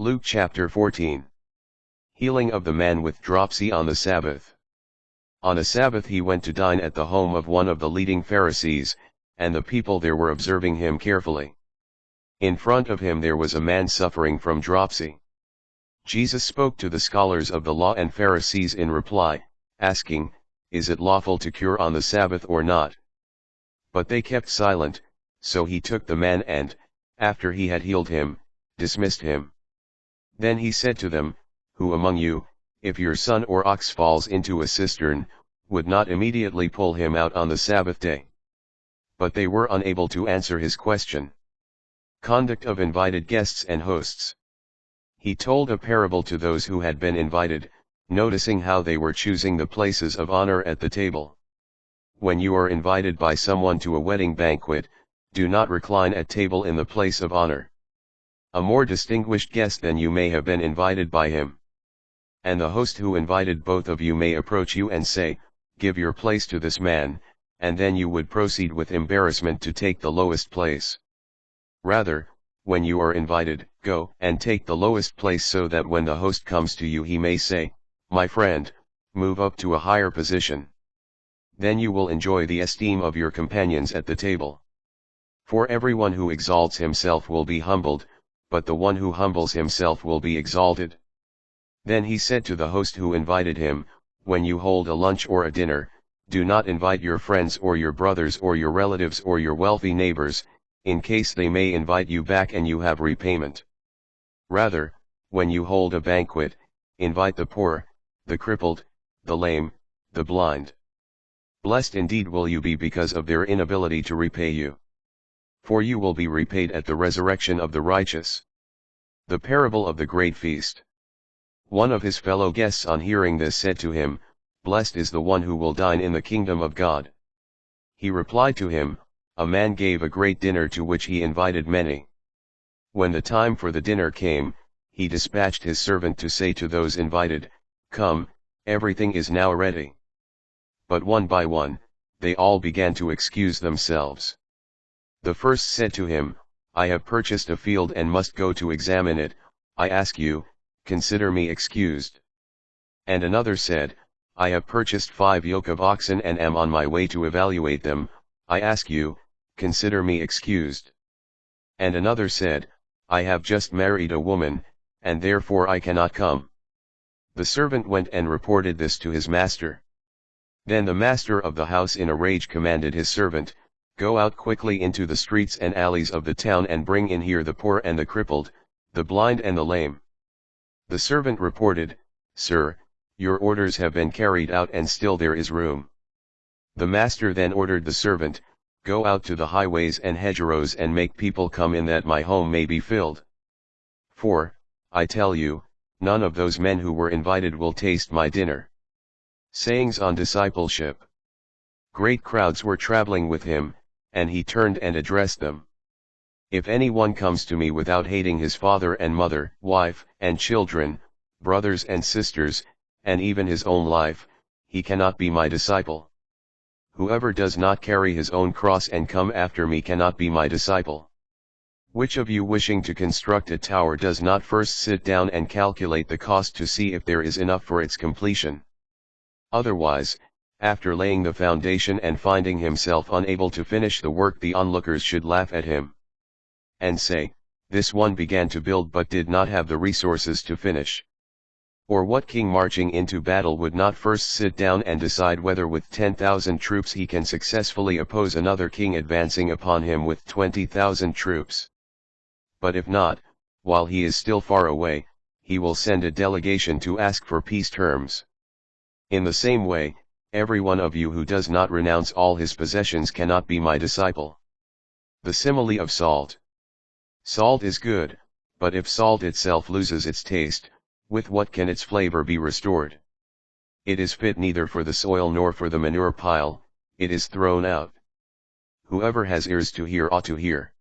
Luke chapter 14. Healing of the man with dropsy on the Sabbath. On a Sabbath he went to dine at the home of one of the leading Pharisees, and the people there were observing him carefully. In front of him there was a man suffering from dropsy. Jesus spoke to the scholars of the law and Pharisees in reply, asking, "Is it lawful to cure on the Sabbath or not?" But they kept silent, so he took the man and, after he had healed him, dismissed him. Then he said to them, "Who among you, if your son or ox falls into a cistern, would not immediately pull him out on the Sabbath day?" But they were unable to answer his question. Conduct of invited guests and hosts. He told a parable to those who had been invited, noticing how they were choosing the places of honor at the table. When you are invited by someone to a wedding banquet, do not recline at table in the place of honor. A more distinguished guest than you may have been invited by him. And the host who invited both of you may approach you and say, "Give your place to this man," and then you would proceed with embarrassment to take the lowest place. Rather, when you are invited, go and take the lowest place so that when the host comes to you he may say, "My friend, move up to a higher position." Then you will enjoy the esteem of your companions at the table. For everyone who exalts himself will be humbled, but the one who humbles himself will be exalted. Then he said to the host who invited him, "When you hold a lunch or a dinner, do not invite your friends or your brothers or your relatives or your wealthy neighbors, in case they may invite you back and you have repayment. Rather, when you hold a banquet, invite the poor, the crippled, the lame, the blind. Blessed indeed will you be because of their inability to repay you. For you will be repaid at the resurrection of the righteous." The parable of the great feast. One of his fellow guests on hearing this said to him, "Blessed is the one who will dine in the kingdom of God." He replied to him, "A man gave a great dinner to which he invited many. When the time for the dinner came, he dispatched his servant to say to those invited, 'Come, everything is now ready.' But one by one, they all began to excuse themselves. The first said to him, 'I have purchased a field and must go to examine it, I ask you, consider me excused.' And another said, 'I have purchased 5 yoke of oxen and am on my way to evaluate them, I ask you, consider me excused.' And another said, 'I have just married a woman, and therefore I cannot come.' The servant went and reported this to his master. Then the master of the house in a rage commanded his servant, 'Go out quickly into the streets and alleys of the town and bring in here the poor and the crippled, the blind and the lame.' The servant reported, 'Sir, your orders have been carried out and still there is room.' The master then ordered the servant, 'Go out to the highways and hedgerows and make people come in that my home may be filled. For, I tell you, none of those men who were invited will taste my dinner.'" Sayings on discipleship. Great crowds were traveling with him, and he turned and addressed them. "If anyone comes to me without hating his father and mother, wife and children, brothers and sisters, and even his own life, he cannot be my disciple. Whoever does not carry his own cross and come after me cannot be my disciple. Which of you wishing to construct a tower does not first sit down and calculate the cost to see if there is enough for its completion? Otherwise, after laying the foundation and finding himself unable to finish the work, the onlookers should laugh at him and say, 'This one began to build but did not have the resources to finish.' Or what king marching into battle would not first sit down and decide whether with 10,000 troops he can successfully oppose another king advancing upon him with 20,000 troops? But if not, while he is still far away, he will send a delegation to ask for peace terms. In the same way, every one of you who does not renounce all his possessions cannot be my disciple." The simile of salt. Salt is good, but if salt itself loses its taste, with what can its flavor be restored? It is fit neither for the soil nor for the manure pile, it is thrown out. Whoever has ears to hear ought to hear.